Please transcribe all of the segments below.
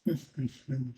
嗯，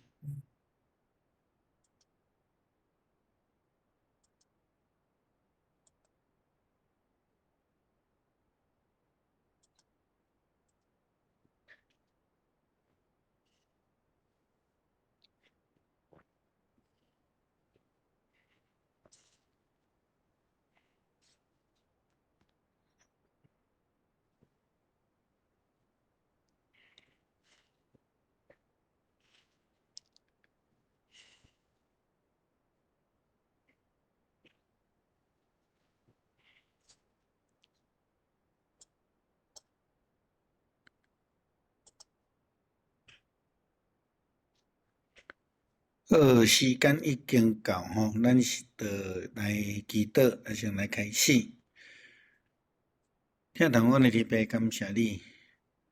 好，时间已经到吼，咱是得来祈祷，先来开始。听同阮的礼拜，感谢你，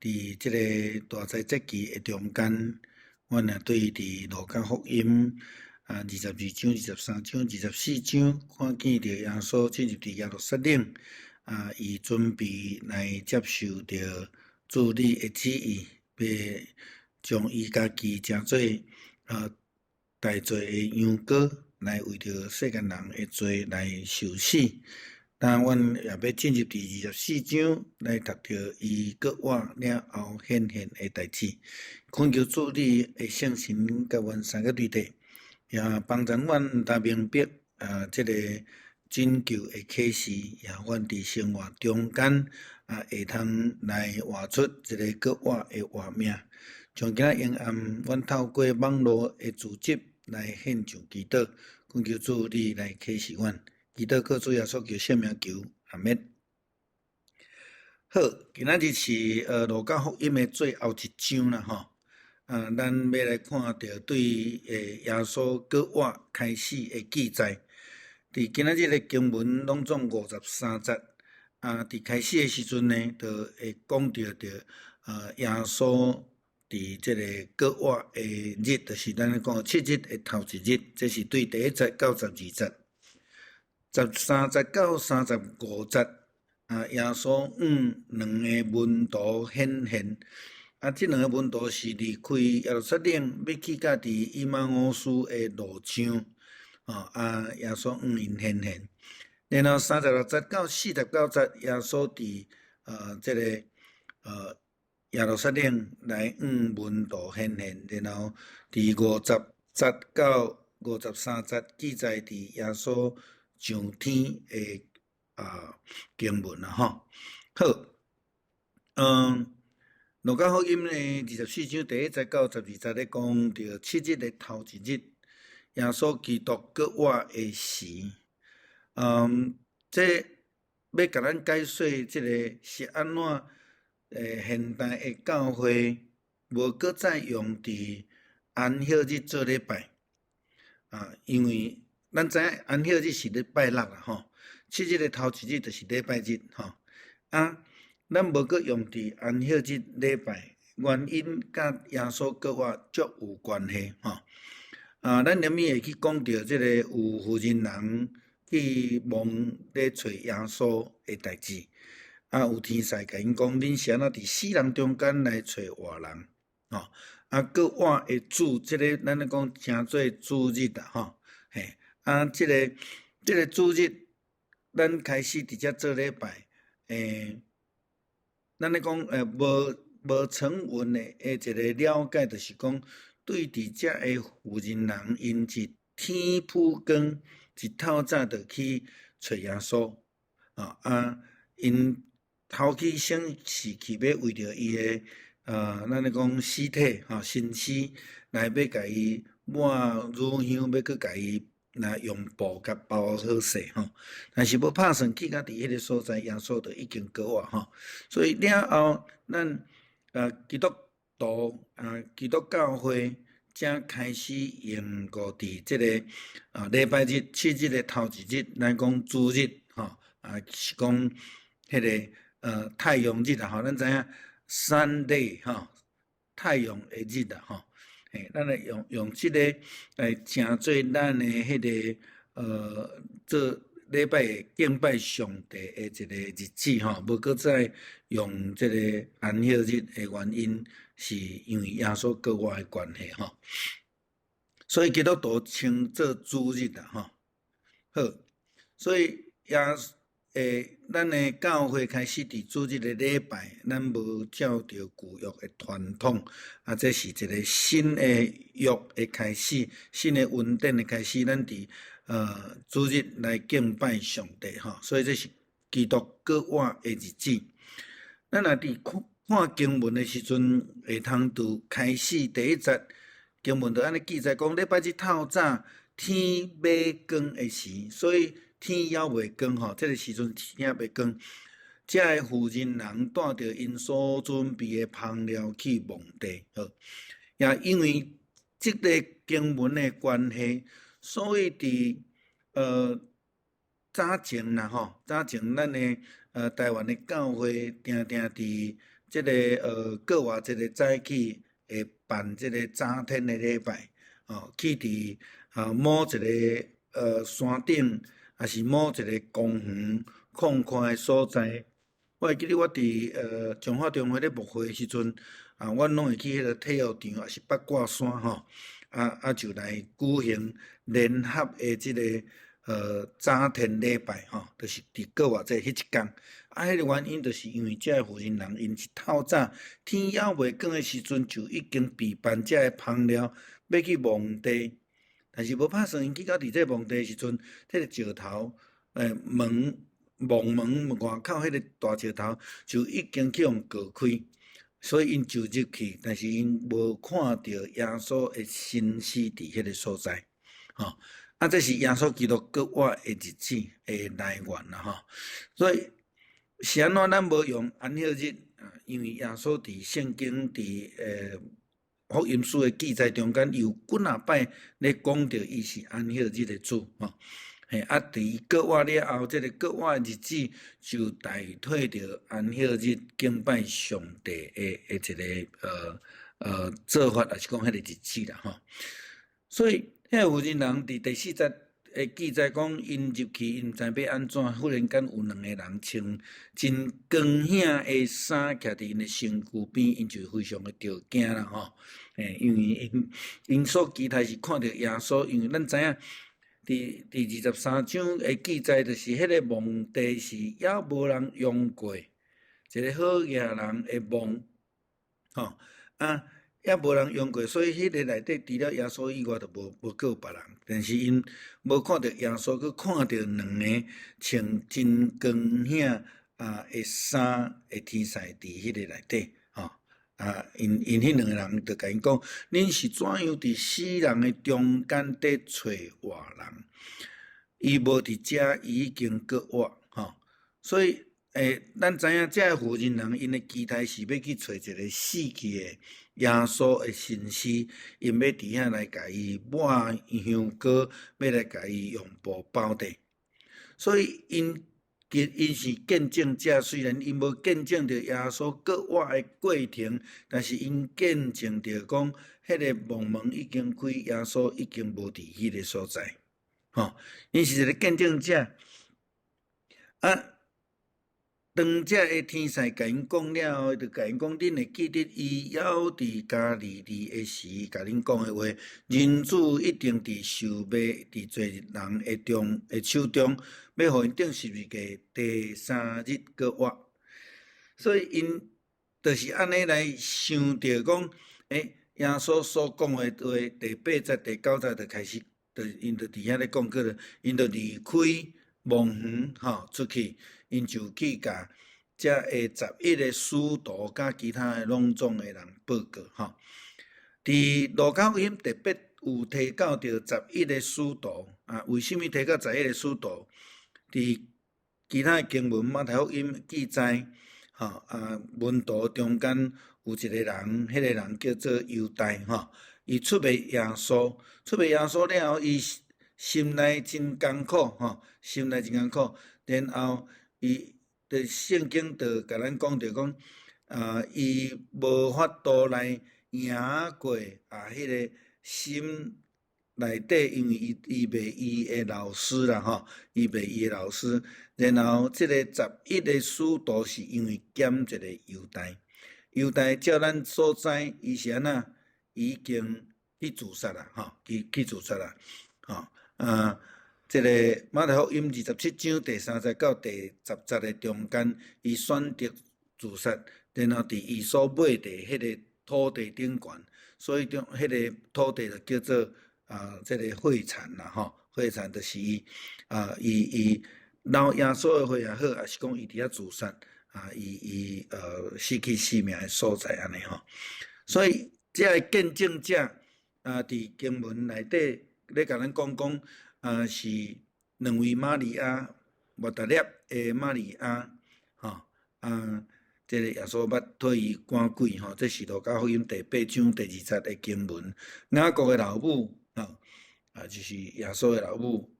伫即个大灾节期的中间，阮也对伫路加福音22章、23章、24章，看见着耶稣进入伫耶路撒冷，伊准备来接受着主你的旨意，要将伊家己诚做大罪的羊羔，来为着世间人的罪来受死。但阮也要进入第24章来读到伊国活了后显现的代志，恳求主你的圣神甲阮三个对地，也帮助阮毋但明白即个拯救的启示，也阮伫生活中间会通来活出一个国活的画面。从今仔阴暗，阮透过网络的组织来献上祈祷，恳求主你来启示阮。祈祷靠主耶稣求圣名求，阿免。好，今仔日是路加福音的最后一章啦吼。咱要来看到对耶稣国活开始的记载。伫今仔日的经文拢总53节。伫开始的时阵呢，就会讲到耶稣伫即个国活的日，就是咱讲7日的头一日，这是对第1节到12节。13节到35节，耶稣两个门徒显现。这两个门徒是离开耶路撒冷，要去到伫以马乌斯的路上，耶稣因显现。然后36节到49节，耶稣伫这个耶路撒冷来门徒显现。然后伫50节到53节记载伫耶稣上天的经文啦吼。好，路加福音呢24章第1节到12节咧讲到7日的头一日，耶稣基督国活的时。这要甲咱解说即个是安怎现代的教会无搁再用伫安息日做礼拜。因为咱知影安息日是礼拜六啦吼，7日的头一日就是礼拜日吼。咱无搁用伫安息日礼拜，原因甲耶稣国活足有关系吼。咱连咪会去讲到即个有妇人人去蒙咧找耶稣的代志。有天使甲因讲，恁是安怎伫死人中间来找活人吼。国活的主，即个咱咧讲称做主日啦吼。嘿，即个主日，咱开始伫遮做礼拜，咱咧讲无成文的一个了解，就是讲对伫遮的妇人人，因是天曝光，一透早就去找耶稣，因头去先是去要为着伊的咱咧讲尸体身躯来要甲伊抹乳香，要去甲伊用布甲包好势吼。但是要拍算去到伫迄个所在，耶稣就已经过活吼。所以了后，咱基督徒基督教会才开始用过伫即个礼拜日7日的头一日来讲主日吼，是讲迄个太阳日啦吼，咱知影Sunday 吼，太阳的日啦吼。咱来用即个来称做咱的迄个做礼拜敬拜上帝的一个日子吼，无搁再用这个安息日的原因，是因为耶稣搁活的关系吼，所以基督徒称作主日啦吼。好，所以咱的教会开始伫主日的礼拜，咱无照着旧约的传统，这是一个新的约的开始，新的恩典的开始，咱伫主日来敬拜上帝吼，所以这是基督搁活的日子。咱若伫看经文的时阵，会通拄开始第一节经文就安尼记载讲，礼拜日透早天未光的时，所以天还未光吼，这个时阵天还未光，这个妇人人带着因所准备的香料去墓地，好，也因为这个经文的关系，所以伫早前啦吼，早前咱的台湾的教会定定伫这个过活这个早起会办这个早天的礼拜，去伫某一个山顶，还是某一个公园空旷的所在。我会记得我伫中华中会咧牧会的时阵，阮拢会去迄个体育场，还是八卦山吼，就来举行联合的即个早天礼拜吼，就是伫过活节迄一天。迄个原因就是因为遮个妇人人因是透早天还未光的时阵，就已经备办遮个香料要去墓地。但是无拍算，因去到伫这墓地的时阵，迄个石头墓门外口迄个大石头就已经去互割开，所以因就入去，但是因无看到耶稣的身尸伫迄个所在，吼。这是耶稣基督搁活的日子的来源啦，吼。所以是安怎咱无用安息日？因为耶稣伫圣经伫福音书的记载中间有几啊摆咧讲到伊是安息日的主，吼。伫搁活了后，这个搁活的日子就代替着安息日敬拜上帝的一个做法，还是讲迄个日子啦，吼。所以遐有人伫第4节会记载讲，因入去，因毋知要安怎，忽然间有2个人穿真光显的衫，徛伫因的身躯边，因就非常的着惊啦，吼。因为因所期待是看到耶稣，因为咱知影。第23章的记载，就是迄个墓地是也无人用过，一个好野人的墓，吼也无人用过，所以迄个内底除了耶稣以外，就无个别人。但是因无看到耶稣，佮看到2个穿真光显的衫的天使伫迄个内底，吼。因迄2个人就甲因讲，恁是怎样伫死人的中间伫找活人？伊无伫遮，伊已经搁活，吼。所以，咱知影遮妇人人因的期待是要去找一个死去的耶稣的身尸，因要伫遐来甲伊抹香膏，要来甲伊用布包底。所以因是见证者，虽然因无见证着耶稣搁活的过程，但是因见证着讲，迄个墓门已经开，耶稣已经无伫迄个所在，吼。因是一个见证者。当遮个天使甲因讲了后，就甲因讲，恁会记得伊还伫加利利的时，甲恁讲的话，人子一定伫受卖，伫罪人的手中，要互因钉十字架，第3日搁活。所以因就是安尼来想着讲，耶稣所讲的话，第8节、第9节就开始，因就伫遐咧讲过了，因就离开墓园，吼，出去。因就去甲遮个11个使徒甲其他的拢总的人报告，吼。伫路加福音第8有提到着11个使徒，为什么提到11个使徒？伫其他的经文马太福音记载，吼，门徒中间有一个人，迄个人叫做犹大，吼，伊出卖耶稣了后，伊心内真艰苦，吼，心内真艰苦，然后。伊的圣经就甲咱讲着讲，伊无法度来赢过迄个心内底，因为伊卖伊的老师啦吼，伊卖伊的老师，然后即个11个使徒是因为减一个犹大，犹大照咱所知，伊是安那已经去自杀啦吼，去自杀啦吼即个马太福音27章第30到第10节的中间，伊选择自杀，然后伫伊所买的迄个土地顶悬，所以迄个土地就叫做即个会产啦吼，会产就是伊老耶稣的会也好，也是讲伊伫遐自杀伊失去性命的所在安尼吼，所以这个见证者伫经文内底咧甲咱讲是两位玛利亚，莫达列的玛利亚吼这个耶稣捌替伊赶鬼吼，这是路加福音第8章第2节的经文。雅各的老母就是耶稣的老母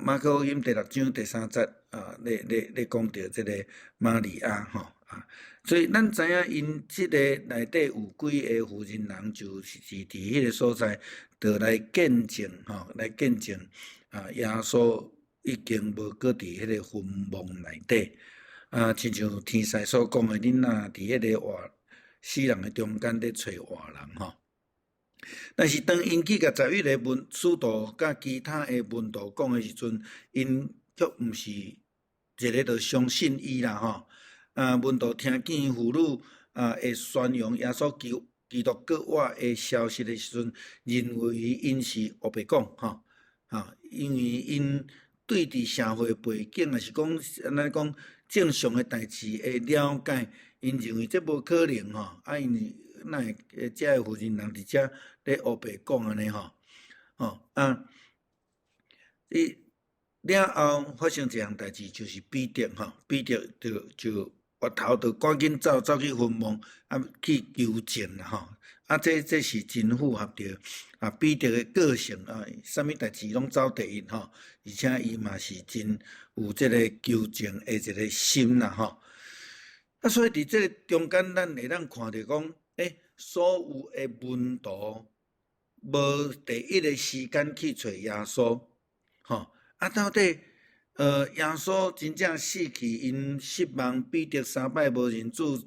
马可福音第6章第3节咧讲到这个玛利亚吼所以咱知影因即个内底有几个妇人人，就是伫迄个所在，就来见证来见证耶稣已经无搁伫迄个坟墓内底亲像天使所讲的，恁若伫迄个死人的中间咧找活人吼。但是当因去甲11个使徒甲其他的门徒讲的时阵，因却毋是一个就相信伊啦吼。门徒听见妇女会宣扬耶稣基督搁活的消息的时阵，认为因是胡白讲吼因为因对伫社会背景也是讲安尼讲正常的代志会了解，因认为这无可能吼因为哪会遮个妇人人伫遮咧胡白讲安尼吼了后发生一项代志，就是彼得彼得就回头就赶紧走去坟墓去求证啦吼这是真符合着彼得的个性啥物代志拢走第一吼，而且伊嘛是真有即个求证的一个心啦吼所以伫这个中间，咱会当看到讲所有的门徒无第一个时间去找耶稣吼到底耶稣真正死去，因失望，彼得3摆无认主，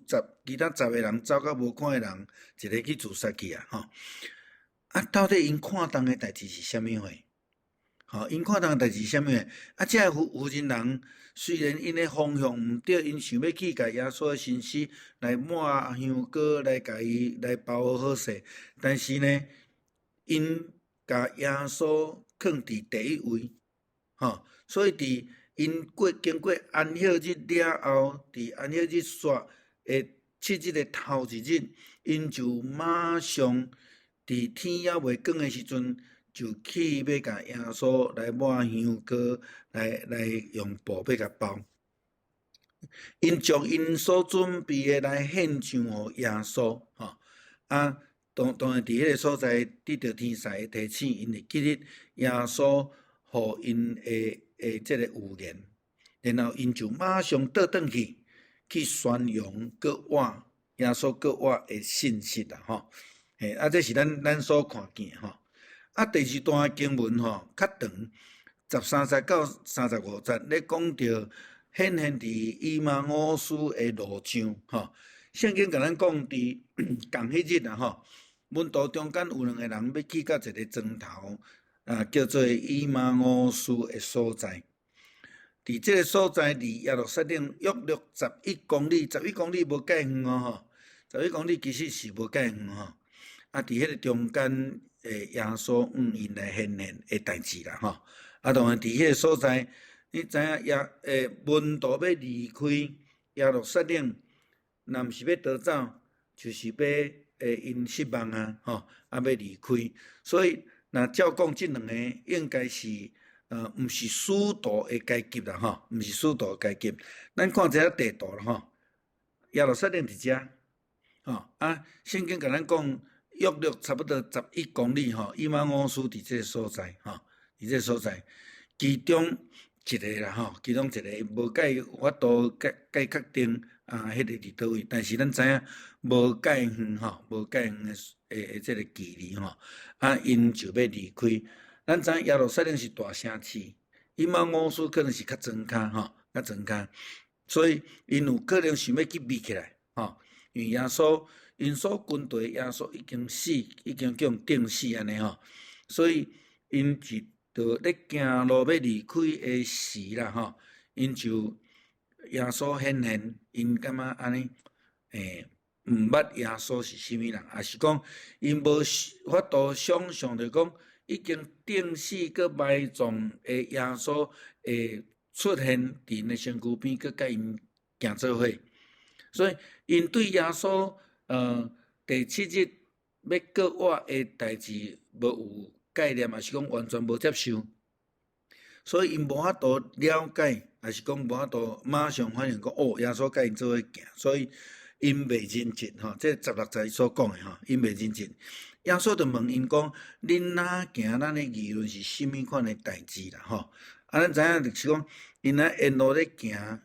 其他10个人走到无看的人，一个去自杀去吼到底因看重的代志是啥物货？因看重的代志是啥物货？这个妇人虽然因的方向毋对，因想要去甲耶稣的身躯来抹香膏，来甲伊来包好势，但是呢，因甲耶稣放伫第一位所以伫因经过安息日了后，伫安息日煞的7日的头一日，因就马上伫天还未光的时阵，就去要甲耶稣来抹香膏，来用布要甲包。因将因所准备的来献上互耶稣当然伫迄个所在得到天使的提醒，因会记得耶稣互因的这个预言，然后因就马上倒转去宣扬搁活耶稣搁活的信息啦吼这是咱所看见第二段经文较长，13节到35节咧讲到显现伫以马忤斯的路上圣经甲咱讲伫同迄日门徒中间有2个人要去到一个庄头叫做以马忤斯的所在。伫这个所在离耶路撒冷约11公里，11公里无介远11公里其实是无介远伫迄个中间耶稣因来显现的代志啦当然伫迄个所在，你知影门徒要离开耶路撒冷，若毋是要逃走，就是要因失望要离开，所以若照讲这2个应该是毋是使徒的阶级啦毋是使徒的阶级。咱看一下地图啦耶路撒冷伫遮圣经甲咱讲约差不多11公里以马忤斯伫这个所在伫这个所在，其中一个啦吼，其中一个无甲伊有法度甲伊确定迄个伫倒位，但是咱知影无介远吼，无介远诶即个距离吼，因就要离开。咱知影耶路撒冷是大城市，伊妈五斯可能是较庄脚吼，较庄脚，所以因有可能想要去灭起来吼，因为耶稣因所军队耶稣已经死，已经叫人钉死安尼吼，所以因是。就咧行路要离开诶时啦吼，因就耶稣显现，因感觉安尼毋捌耶稣是啥物人，也是讲因无法度想象着讲已经钉死搁埋葬诶耶稣会出现伫因诶身躯边，搁甲因行做伙，所以因对耶稣第7日要搁活诶代志无有概念，也是讲完全无接受，所以因无法度了解，也是讲无法度马上反应讲耶稣甲因做伙行，所以因袂认真吼。这16节所讲诶吼，因袂认真。耶稣就问因讲：恁哪行咱诶议论是甚物款诶代志啦？吼，咱知影就是讲，因沿路咧行，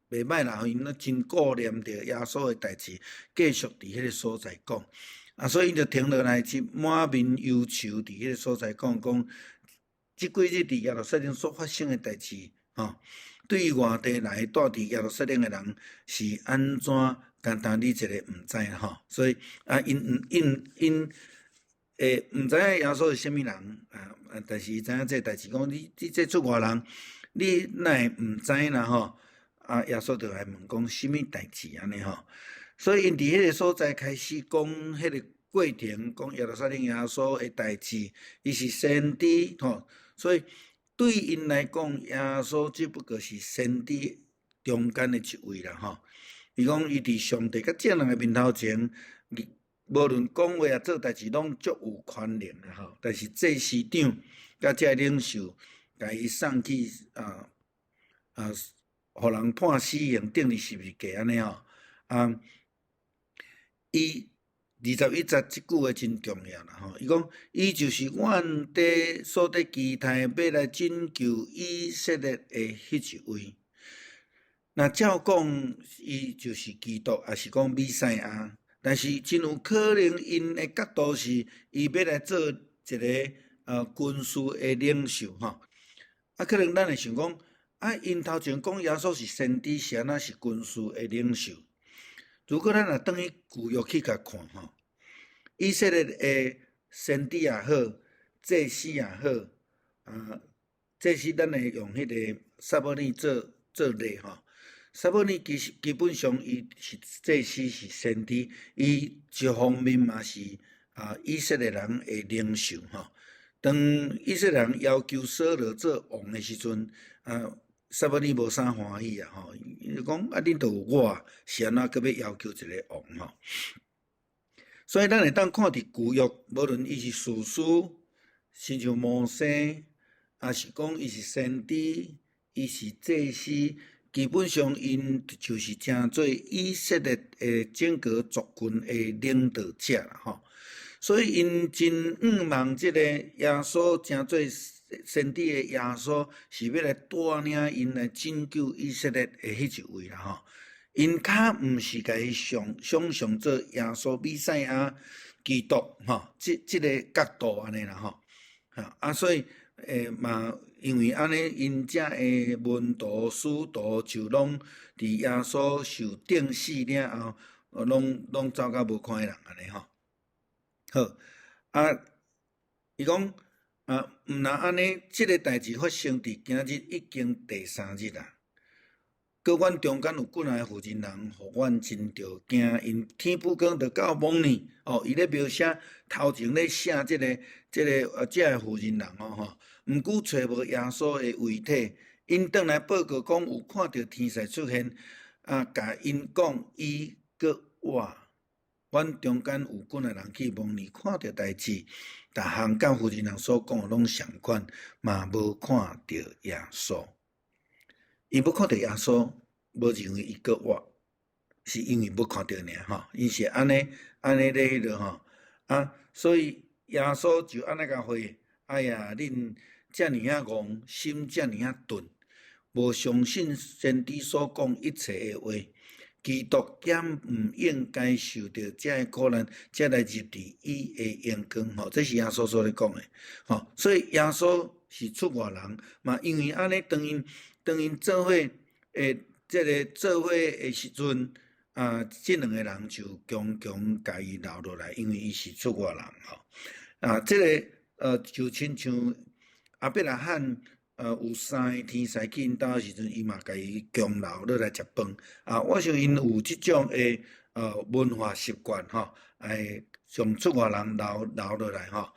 袂歹啦，因真顾念着耶稣诶代志，继续伫迄个所在讲。所以因就停落来，是满面忧愁伫迄个所在讲，即几日伫耶路撒冷所发生诶代志，对于外地来住伫耶路撒冷诶人是安怎？单单你一个毋知吼，所以因毋知影耶稣是啥物人但是伊知影这代志，讲你这出外人，你哪会毋知啦吼？耶稣就来问讲啥物代志安尼吼。所以因伫迄个所在开始讲迄个过程，讲耶路撒冷耶稣诶代志，伊是先知吼，所以对因来讲，耶稣只不过是先知中间诶一位啦吼。伊讲伊伫上帝甲正人诶面头前，无论讲话做代志拢足有权能诶吼。但是祭司长甲这领袖，甲伊送去互人判死刑，钉伫十字架安尼吼伊21节即句话真重要啦吼，伊讲伊就是阮地所得期待要来拯救以色列的迄一位。那照讲，伊就是基督，也是讲弥赛亚，但是真有可能因的角度是，伊要来做一个军事的领袖吼。可能咱会想讲，因头前讲耶稣是先知，是安那是军事的领袖。如果咱若转去旧约去甲看吼，以色列的先知也好，祭司也好，祭司咱会用迄个撒母耳做例吼。撒母耳基本上伊是祭司，是先知，伊一方面嘛是以色列人的领袖吼。当以色列人要求扫罗做王的时阵，撒母耳无啥欢喜吼，伊就讲恁都有我，是安怎阁要求一个王吼？所以咱会当看伫旧约，无论伊是士师，亲像摩西，也是讲伊是先知，伊是祭司。基本上，因就是正做以色列的整个族群的领导者啦吼。所以因真仰望即个耶稣，正做先知的耶稣，是要来带领因来拯救以色列的迄一位啦吼。因较毋是甲伊想象做耶稣弥赛亚基督吼，即个角度安尼啦吼。所以嘛。因为安尼，因遮的门徒、使徒就拢伫耶稣受钉死了后，拢走到无看的人安尼吼。好，伊讲毋若安尼，即个代志发生伫今日已经第3日啦。搁阮中间有几若个负责人，互阮真着惊，因天不光着到蒙呢伊咧描写头前咧写即个负责人吼。毋久找无耶稣的遗体，因倒来报告讲有看到天使出现，甲因讲伊搁活。阮中间有几若人去蒙尼看到代志，逐项甲负责人所讲拢相款，嘛无看到耶稣。伊要看到耶稣，无认为伊搁活，是因为要看到尔吼。伊是安尼咧迄落吼所以耶稣就安尼甲回，哎呀，恁遮尔啊戆，心遮尔啊钝，无相信先知所讲一切的话。基督减毋应该受到这个苦难，才来入伫伊的阳光。吼，这是耶稣所咧讲的。吼，所以耶稣是出外人嘛，因为安尼当因做伙这个做伙的时阵，这两个人就强强甲伊留落来，因为伊是出外人。吼，这个就亲像亚伯拉罕。有三个天使去因兜时阵，伊嘛甲伊强留落来食饭。我想因有即种的文化习惯吼，将出外人留落来吼。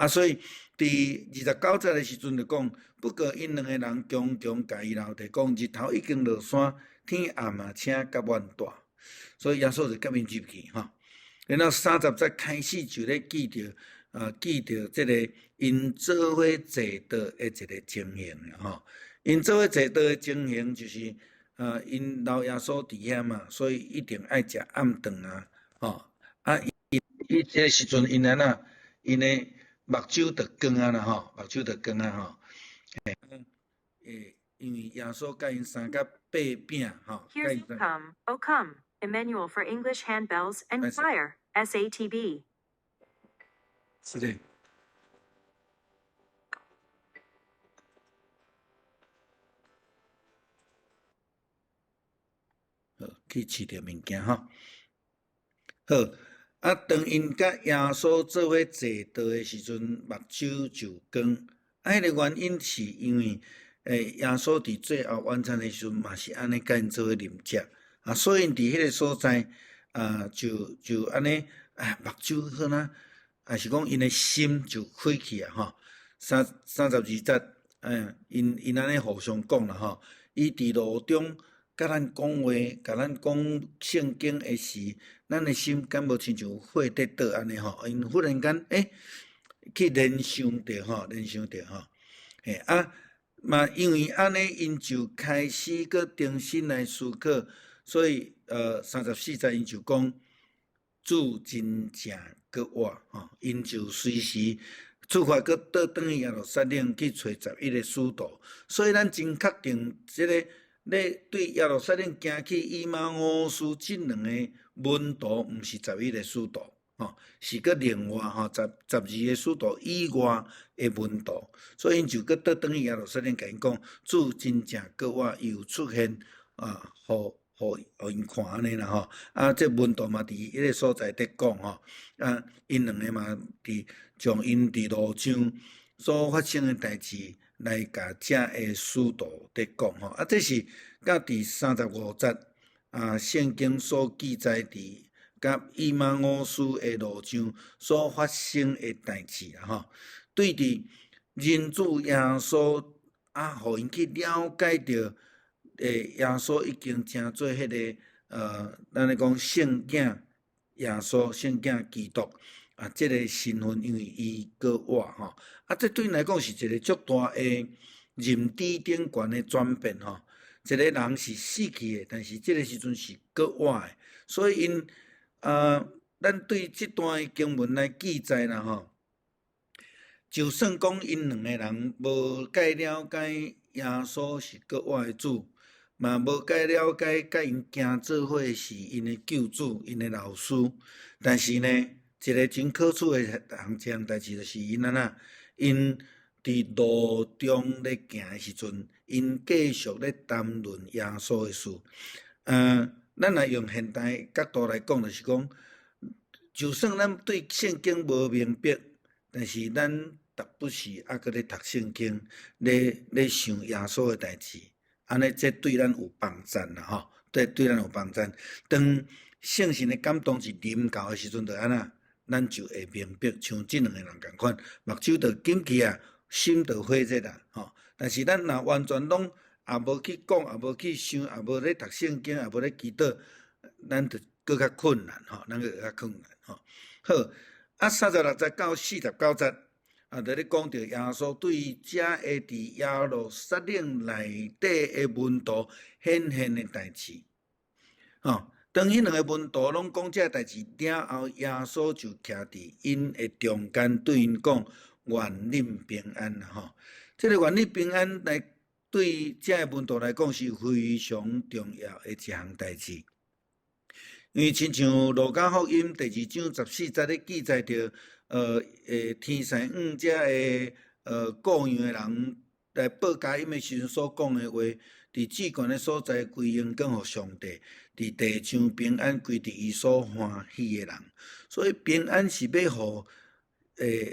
所以伫29节的时阵就讲，不过因两个人强强甲伊留伫讲，日头已经落山，天暗啊，请甲阮住。所以耶稣就甲因入去吼。然后30节开始就咧记着即个因做伙坐道的一个情形吼。因做伙坐道的情形就是，因留耶稣伫遐嘛，所以一定爱食暗顿啊，吼。伊这时阵因安那，因的目睭就光啊啦吼，目睭就光啊吼。因为耶稣甲因三甲八饼吼。Here you come, O come, Emmanuel for English handbells and choir, SATB. 是的。好，去饲着物件吼。好，当因甲耶稣做伙坐道的时阵，目睭就光。迄个原因是因为，耶稣伫最后晚餐的时阵嘛是安尼甲因做伙啉食，所以伫迄个所在，就安尼，目睭好呐，是讲因的心就开去啊吼。32节，因安尼互相讲啦吼，伊伫路中。甲咱讲话，甲咱讲圣经的时，咱的心敢无亲像火得倒安尼吼？因忽然间，去联想着吼，嘛因为安尼，因就开始搁重新来思考，所以34节因就讲，主真正搁活吼，因就随时出发搁倒转去耶路撒冷去找11个使徒，所以咱真确定即个。咧对耶路撒冷行去以马乌斯这两个门徒，毋是11个使徒，是搁另外12个使徒以外的门徒，所以因就搁倒转去耶路撒冷，甲因讲，主真正搁活又出现，互因看安尼啦吼。这门徒嘛伫迄个所在伫讲吼，因两个嘛将因伫路上所发生的代志。来甲这个使徒伫讲吼，这是甲第35节圣经所记载伫甲以马乌斯的路上所发生的代志啦吼。对伫人主耶稣互因去了解着，耶稣已经成做迄个咱咧讲圣囝耶稣，圣囝基督。这个身份，因为伊搁活吼，这对因来讲是一个足大的认知顶悬的转变吼。一个人是死去的，但是这个时阵是搁活的，所以因咱对这段经文来记载啦吼，就算讲因两个人无介了解耶稣是搁活的主，嘛无介了解甲因行做伙是因的救主，因的老师，但是呢。一个真可取的项代志，就是因因伫路中咧行的时阵，因继续咧谈论耶稣的事。咱来用现代角度来讲，就是讲，就算咱对圣经无明白，但是咱逐不时搁咧读圣经，咧想耶稣的代志，安尼这对咱有帮助啦吼，对咱有帮助。当圣神的感动是临到的时阵，就安那。咱就会明白，像这两个人共款，目睭就紧去啊，心就火热啦，吼。但是咱若完全拢也无去讲，也无去想，也无咧读圣经，也无咧祈祷，咱就更较困难，吼，咱就更较困难，吼。好，36节到49节，就咧讲到耶稣对这个伫耶路撒冷内底的门徒显现的代志，吼。当迄两个门徒拢讲这代志了后，耶稣就徛伫因的中间，对因讲：愿恁平安啦！吼，这个愿恁平安来对这个门徒来讲是非常重要的一项代志。因为亲像《路加福音》第2章14节咧记载着，天神这个雇养的人来报佳音的时阵所讲的话，伫至高的所在归荣光互上帝，伫地上平安归伫伊所欢喜的人。所以平安是要互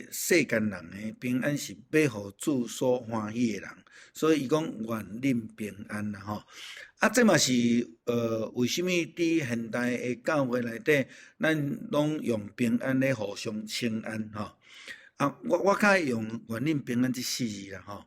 世间人的，平安是要互主所欢喜的人。所以伊讲愿恁平安啦吼。这嘛是为什么伫现代的教会内底，咱拢用平安咧互相称安吼？我较爱用愿恁平安这4字啦吼。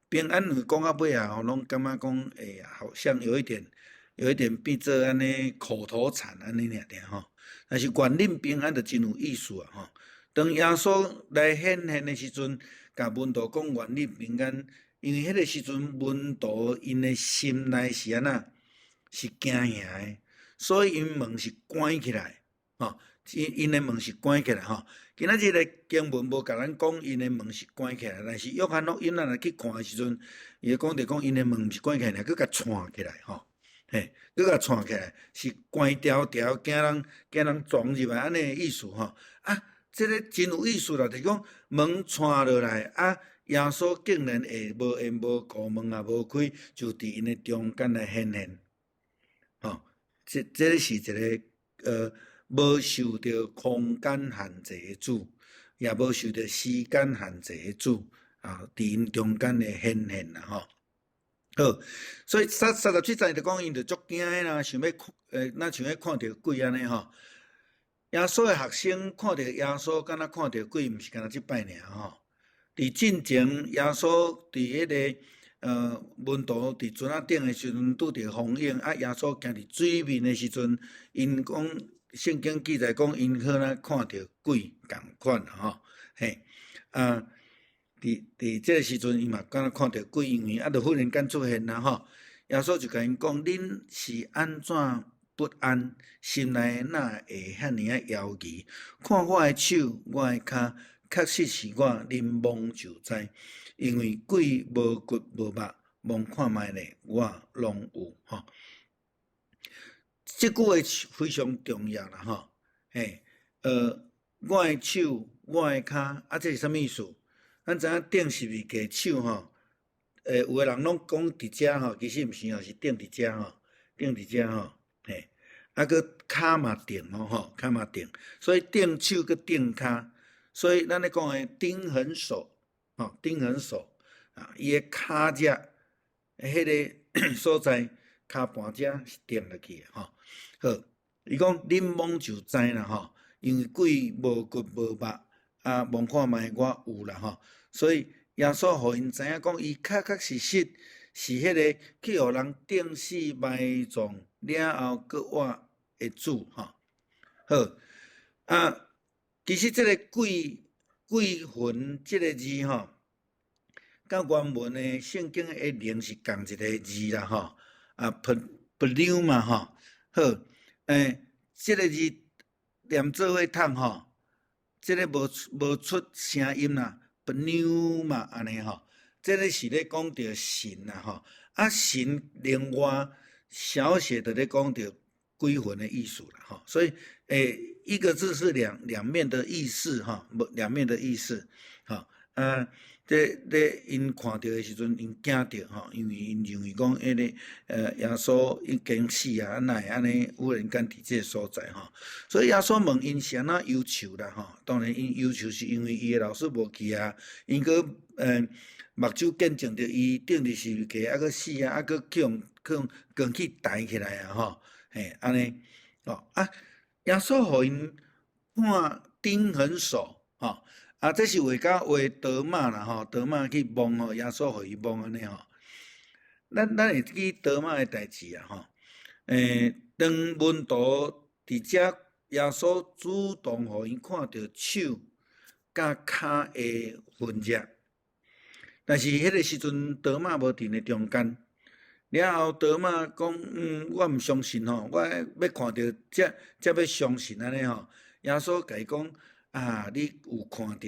平安讲到尾啊，拢感觉讲好像有一点变做安尼口头禅安尼尔吼。但是愿恁平安就真有意思啊吼。当耶稣来显现的时阵，甲门徒讲愿恁平安。因为迄个时阵，门徒因的心内是安那，是惊吓的，所以因门是关起来，吼，因的门是关起来吼。今仔日的经文无甲咱讲因的门是关起来，但是约翰福音咱来去看的时阵，伊会讲着讲因的门是关起来，佮甲串起来吼，佮甲串起来是关条条，惊人撞入来安尼的意思吼。这个真有意思啦，就是讲门串落来耶稣竟然会无缘无故门也无开，就伫因的中间来显现，这是一个无受到空间限制的主，也无受到时间限制的主伫因中间的显现啦吼。好，所以37节就讲因就足惊的啦，想要咱想要看到鬼安尼吼。耶稣的学生看到耶稣，敢若看到鬼，毋是敢若即摆尔吼。伫进前，耶稣伫迄个门徒伫船仔顶的时阵，拄着风影，耶稣行伫水面的时阵，因讲圣经记载讲，因好像看到鬼共款吼，伫这个时阵，伊嘛敢若看到鬼，因为就忽然间出现啦吼。耶稣就甲因讲：恁是安怎不安？心内哪会遐尔啊犹豫？看我的手，我的骹。确实是我恁摸就知，因为鬼无骨无肉，摸看觅咧，我拢有吼。这句话非常重要啦吼。我的手，我的骹，这是啥物意思？咱知影顶是袂加手吼。有的人拢讲伫遮吼，其实毋是吼，是顶伫遮吼，顶伫遮吼。个骹嘛顶吼，骹嘛顶，所以顶手佮顶骹。所以咱咧讲诶，钉痕手，钉痕手伊诶骹只迄个所在，骹盘只是钉落去诶吼。好，伊讲恁摸就知啦吼，因为鬼无骨无肉摸看觅我有啦吼。所以耶稣互因知影讲，伊确实是迄个去互人钉死埋葬了后搁活诶主吼。好其实这个鬼魂这个字吼，甲原文的圣经的灵是共一个字啦吼。pneuma 嘛吼。好，这个字连做伙读吼，这个无出声音啦。pneuma 嘛安尼吼，这个是咧讲着神啦吼。神另外小写的咧讲着鬼魂的意思啦吼。所以一个字是两面的意思哈，两面的意思哈。因看到的时阵，因惊着哈，因为因认为讲迄个耶稣已经死啊，哪会安尼忽然间伫这个所在哈？所以耶稣问因是安怎忧愁啦哈。当然因忧愁是因为伊的老师无去啊，因搁目睭见证着伊顶伫十字架，搁死啊，搁去用光去抬起来啊吼，安尼耶稣互因看钉痕手吼，这是画甲画德玛啦吼，德玛去摸吼，耶稣互伊摸安尼吼。咱会记德玛的代志啊吼。当门徒伫遮，耶稣主动互因看到手甲骹的痕迹，但是迄个时阵德玛无伫咧中间。了后，德玛讲：我毋相信吼，我要看到才要相信安尼吼。耶稣甲伊讲：你有看到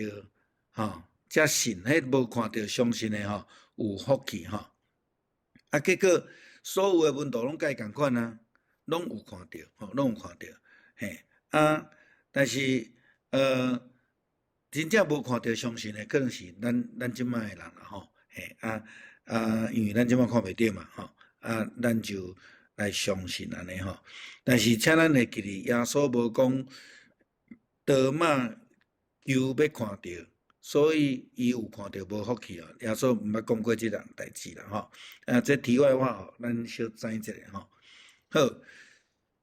吼，才信；迄无看到相信的吼，有福气吼。结果所有诶门徒拢甲伊共款啊，拢有看到，拢有看到，嘿，但是真正无看到相信诶，可能是咱即摆诶人啦，嘿，因为咱即摆看袂到嘛，咱就来相信安尼吼。但是请咱会记哩，耶稣无讲多马求要看到，所以伊有看到无福气哦。耶稣毋捌讲过即样代志啦，这题外话咱小知一下好，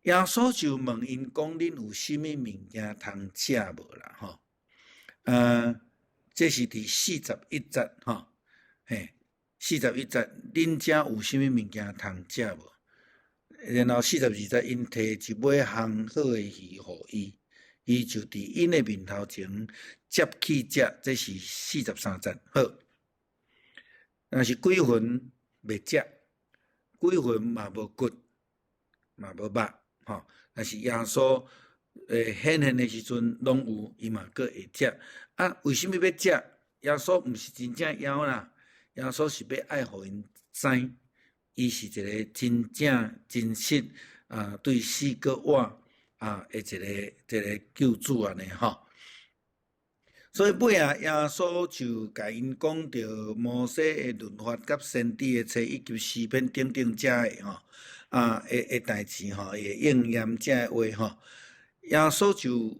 耶稣就问因讲：恁有啥物物件通食无啦？这是伫41节嘿，41节，恁遮有啥物物件通食无？然后42节，因摕一尾烘好诶鱼互伊，伊就伫因诶面头前接起食，这是43节。好，若是几分袂食，几分嘛无骨，嘛无肉，若是耶稣显现诶时阵，拢有，伊嘛阁会食。为什么要食？耶稣毋是真正枵啦，耶稣是要爱互因知，伊是一个真正真实对死阁活的一个救主安尼所以尾啊，耶稣就甲因讲着摩西的律法、甲先知的册以及诗篇等等遮的的代志会应验遮的话耶稣就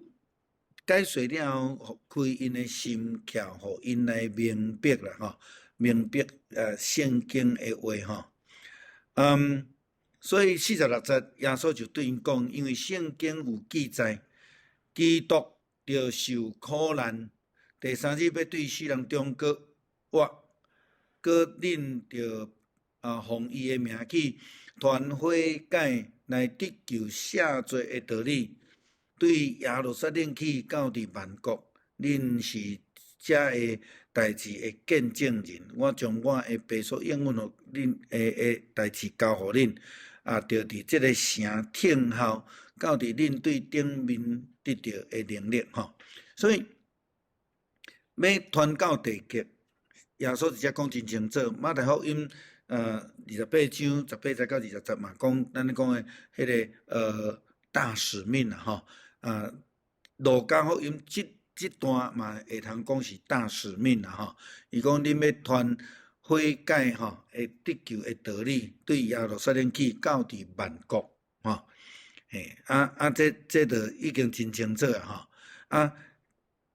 解说了后，开因的心窍，互因来明白啦明白圣经的话所以46节耶稣就对因讲，因为圣经有记载，基督要受苦难，第三日要对世人中国活，搁恁着奉伊的名去传悔改来得救赦罪的道理，对耶路撒冷去到伫万国，恁是遮的代志的见证人。我将我的白所应允互恁的代志交互恁，着伫即个城听候，到伫恁对顶面得到的能力所以要传到地极，耶稣直接讲真清楚，马太福音28章18节到20节嘛，讲咱讲的迄个大使命路加福音这段嘛会通讲是大使命伊讲恁要传悔改会得救的道理，对耶路撒冷去到伫万国这就已经真清楚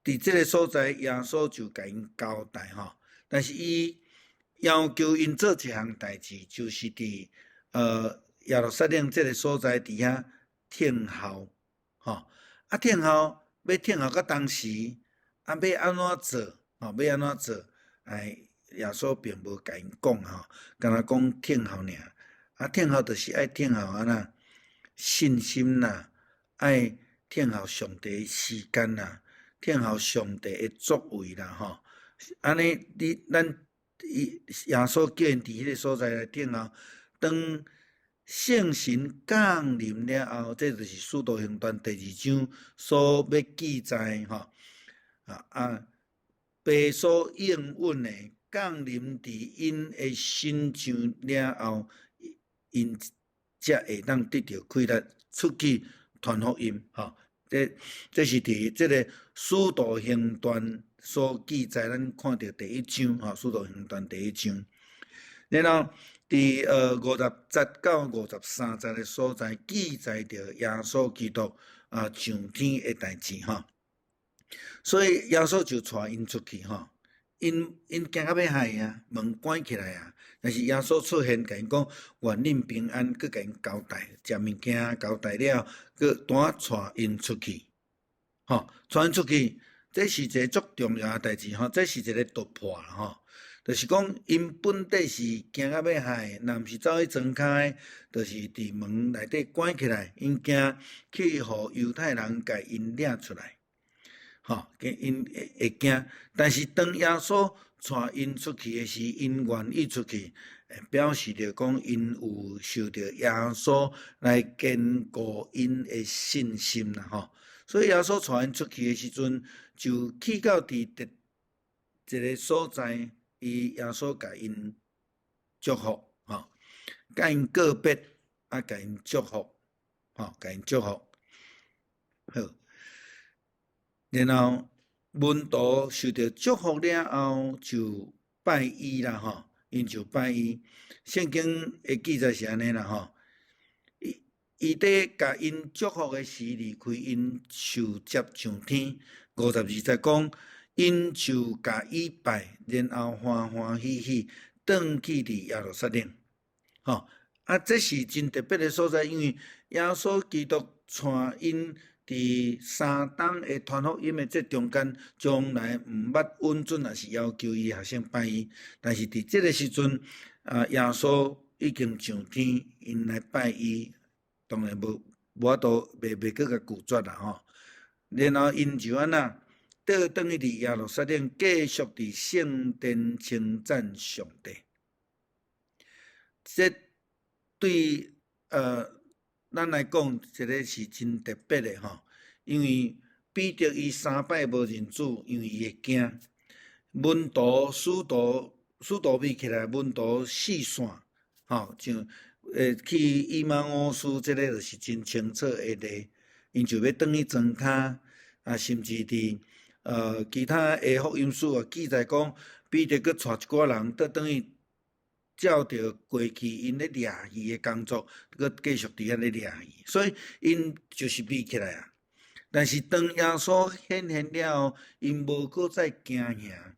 伫这个所在，耶稣就甲因交代但是伊要求因做一项代志，就是伫耶路撒冷这个所在伫遐听候听候要听候到当时要安怎做要安怎做耶稣并无甲因讲敢若讲听候尔听候就是爱听候那信心啦，爱听候上帝的时间啦，听候上帝的作为啦安尼咱耶稣叫因伫迄个所在来听候，当圣神降临了后，这就是《使徒行传》第2章所要记载被所应允的降临伫因的身上了后，因才会当得到开力出去传福音这是伫这个《使徒行传》所记载，咱看到第1章《使徒行传》第1章，然后伫50节到53节的所在记载着耶稣基督上天的代志所以耶稣就带因出去因惊到要害门关起来但是耶稣出现，甲因讲愿恁平安，佮甲因交代食物件，交代了，佮带因出去带因出去，这是一个足重要的代志这是一个突破就是讲因本底是惊到要害，若毋是走去庄骹就是伫门内底关起来，因惊去互犹太人甲因掠出来因会惊，但是当耶稣带因出去的时，因愿意出去，表示着讲因有受到耶稣来坚固因的信心啦所以耶稣带因出去的时阵，就去到伫一个所在，耶稣甲因祝福甲因告别，甲因祝福，甲因祝福。好，然后门徒受到祝福了后，就拜伊啦，因就拜伊。圣经的记载是安尼啦，伊伫甲因祝福的时离开，因受接上天。52节讲，因就甲伊拜，然后欢欢喜喜转去伫耶路撒冷。这是真特别的所在，因为耶稣基督带因伫3冬的传福音的这中间，从来毋捌允准，也是要求伊学生拜伊。但是伫这个时阵，耶稣已经上天，因来拜伊。当然无法度，袂搁甲拒绝啦，然后因就安那倒转去伫耶路撒冷，继续伫圣殿称赞上帝。这对咱来讲，这个是真特别的因为彼得伊3摆无认主，因为伊会惊。门徒使徒咪起来，门徒四散，像去以马忤斯，这个就是真清楚的例，因就要转去庄骹，甚至伫其他的福音书啊记载讲，彼得佮带一寡人倒转去，照着过去因咧掠鱼的工作，佮继续伫遐咧掠鱼，所以因就是咪起来啊。但是当耶稣显现了后，因无搁再惊吓，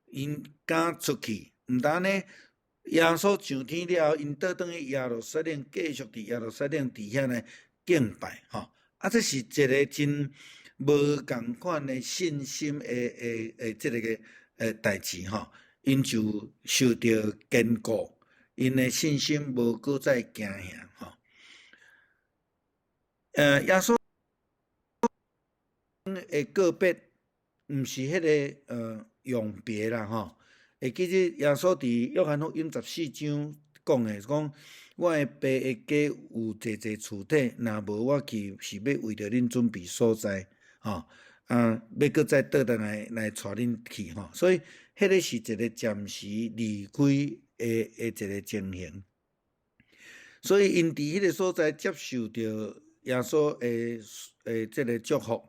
因敢出去，毋但呢。耶稣上天了后，因倒转去耶路撒冷，继续伫耶路撒冷伫遐来敬拜，这是一个真无共款的信心的这个代志，因就受到坚固，因的信心无搁再惊吓，耶稣的告别，毋是迄个永别啦，会记得耶稣伫约翰福音14章讲的，讲我的爸的家有济济厝体，若无我去是要为着恁准备所在，要搁再倒转来带恁去，所以迄个是一个暂时离开的一个情形。所以因伫迄个所在接受着耶稣的这个祝福，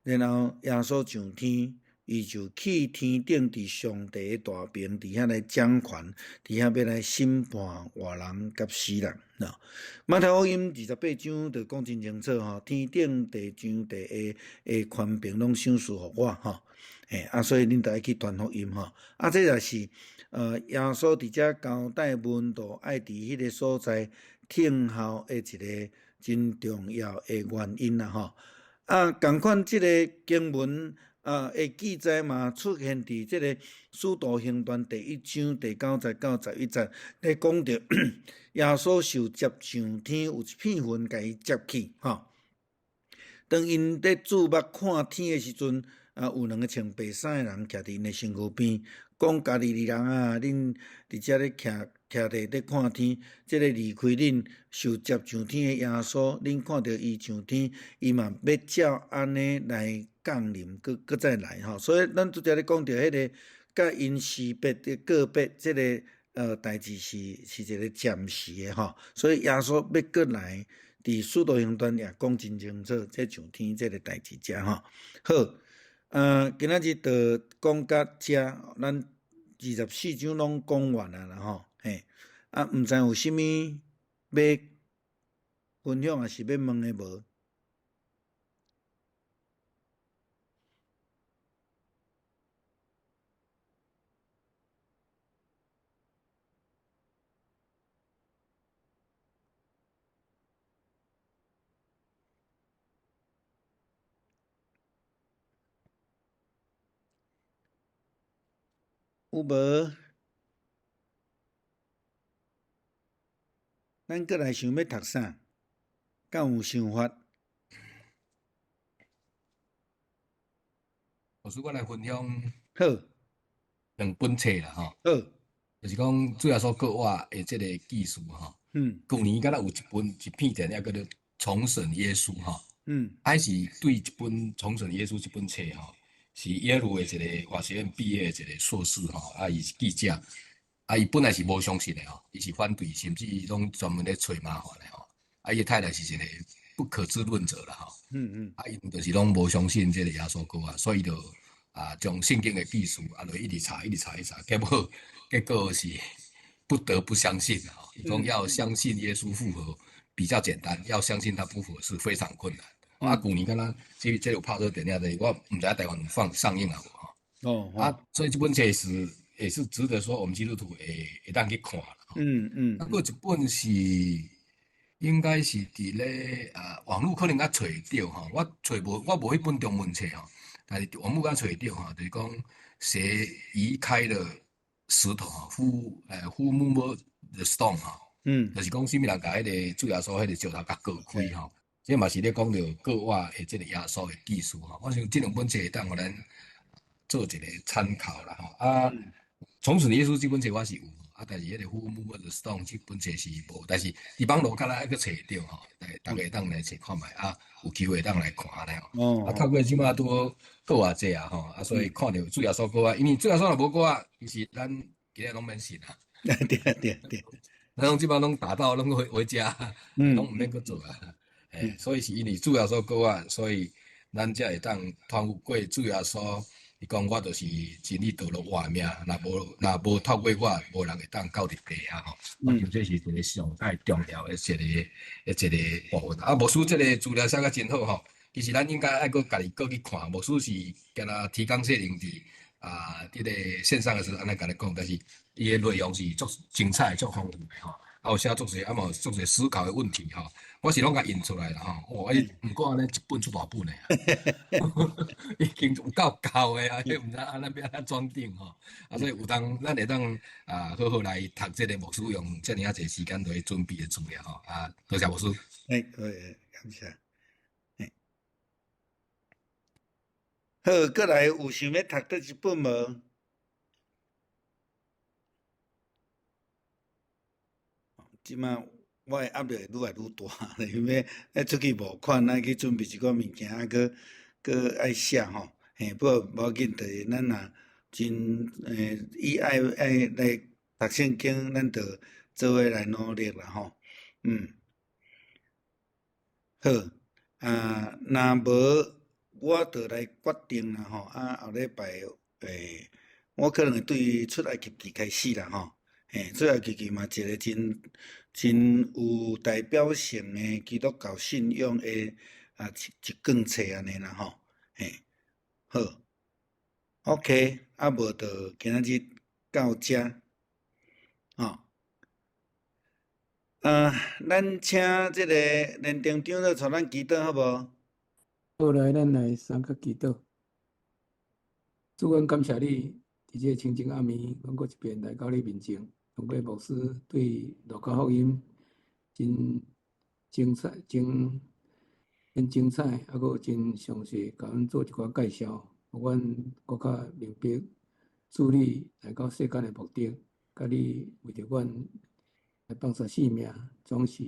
然后耶稣上天。伊就去天顶，伫上帝的大屏，伫遐来掌权，伫遐要来审判活人甲死人。马太福音28章就讲真清楚，天顶地上地下的权柄拢赏赐互我，所以恁着爱去传福音，这也是耶稣伫遮交代门徒爱伫迄个所在听候的一个真重要的原因啦，共款即个经文。的记载嘛，出现伫即个《使徒行传》第1章第9节到11节，咧讲着耶稣受接上天，有一片云甲伊接去，当因咧注目看天的时阵，有2个穿白衫的人徛伫因的身躯边，讲加利利人啊，恁伫遮咧徛伫咧看天，即个离开恁受接上天的耶稣，恁看到伊上天，伊嘛要照安尼来降临，搁再来所以咱拄则咧讲到迄个甲因辞别的告别，即个代志是一个暂时的所以耶稣要搁来，伫使徒行传也讲真清楚，这上天这个代志遮好，今仔日就讲到遮，咱24章拢讲完啦毋知有啥物要分享，还是要问的无？有无？咱过来想要读啥？敢有想法？老师，我来分享好2本册啦，好，就是讲主要所教我的这个技术去年敢若有一片电影叫做《重审耶稣》还是对一本《重审耶稣》这本册是耶鲁的一个华学院毕业的一个硕士伊是记者伊本来是无相信的吼，伊是反对，甚至伊拢专门咧找麻烦的吼。伊太太是一个不可知论者啦吼。伊就是拢无相信这个耶稣哥啊，所以就将圣经的记述就一直查，结果是不得不相信吼。伊讲要相信耶稣复活比较简单，要相信他复活是非常困难。旧年敢若这有拍摄电影的，我唔知台湾上映啊无吼。所以这本册也是值得说我们基督徒会当去看啦。还有一本是应该是伫咧网络可能较找着吼，我无迄本中文册吼，但是网络较找着吼，就是讲谁移开了石头吼，Who moved the stone 吼，就是讲啥物人甲迄个主耶稣迄个石头甲割开吼，这嘛是咧讲着割瓦的这个耶稣的技术吼。我想这两本册会当互咱做一个参考啦吼。从此耶稣这本册我是有，但是迄个Who Moved the Stone这本册是无，但是伫网络敢若还佫找得着吼，大家当来找看觅有机会当来看咧吼。透过即马拄好偌济吼，所以看到主耶稣歌因为主耶稣若无歌其实咱今日拢免信啊。对，咱拢即马拢达到拢回家，拢毋免佫做所以是因为主耶稣歌所以咱才会当传过主耶稣。伊讲我就是真理道路活命，若无透过我，无人会当到伫地啊吼。我想这是一个上太重要的一个部分。牧师这个资料写甲真好吼，其实咱应该爱佫家己佫去看。牧师是敢若提纲挈领伫这个线上的时候安尼甲你讲，但是伊的内容是足精彩、足丰富的吼。有写足侪，嘛有足侪思考的问题吼。我是拢甲印出来啦吼。毋过安尼一本出大本的已经有够厚的迄毋知安怎要安怎装订吼。所以有当咱会当好好来读这个牧师用遮尔济时间来准备的资料吼。多谢牧师。感谢。好，过来有想要读倒一本无？即马我的压力愈来愈大咧，因为要出去募款，爱去准备一寡物件，佫爱写吼。不过无要紧，就是咱若真伊爱来读圣经，咱就做伙来努力啦吼。好，若无我就来决定啦吼。后礼拜我可能会对出埃及记开始啦吼。出埃及记嘛，一个真有代表性的基督教信仰的一卷册安尼啦吼。好 ，OK， 无就今仔日到遮吼。咱请这个连长长来带咱祈祷好无？好来，咱来三个祈祷。主，阮感谢你，伫这清净暗暝，阮搁一遍来到你面前，通过牧师对路加福音真精彩，真精彩，搁真详细，甲阮做一寡介绍，互阮搁较明白主你来到世间的目的，甲你为着阮来放下性命，总是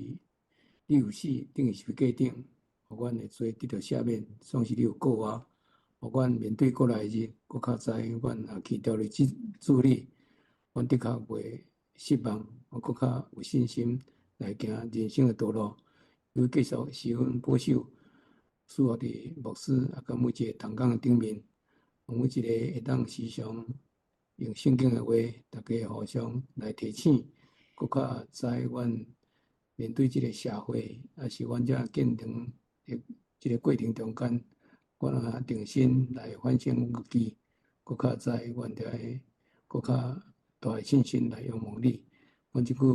你有死，等于是价顶，互阮会做得到赦免，总是你有救我。互阮面对过来日，搁较知阮去到你主你，阮的确袂失望，我搁较有信心来行人生的道路。你继续施恩保守，使我伫牧师甲每一个同工的顶面，每一个会当时常用圣经的话，大家互相来提醒，搁较知阮面对这个社会，也是阮遮建堂的这个过程中间。阮定心来反省自己，搁较知阮着爱搁较大的信心来仰望你。阮即句要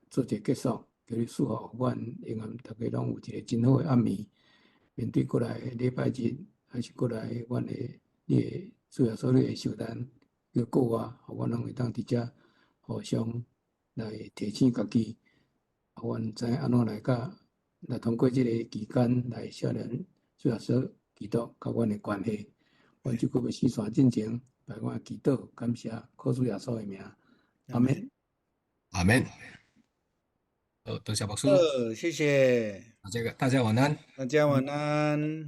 做一个结束，叫你祝福阮，永远大家拢有一个真好的暗暝。面对过来礼拜日，还是过来阮的你的主要所你的受难，叫救我，互阮拢会当伫遮互相来提醒家己，互阮知安怎来通过即个期间来少年主要所。祈祷甲阮的关系，阮即句要死线进前，来阮祈祷，感谢靠主耶稣的名，阿门，阿门。多谢牧师。谢谢。大家晚安。大家晚安。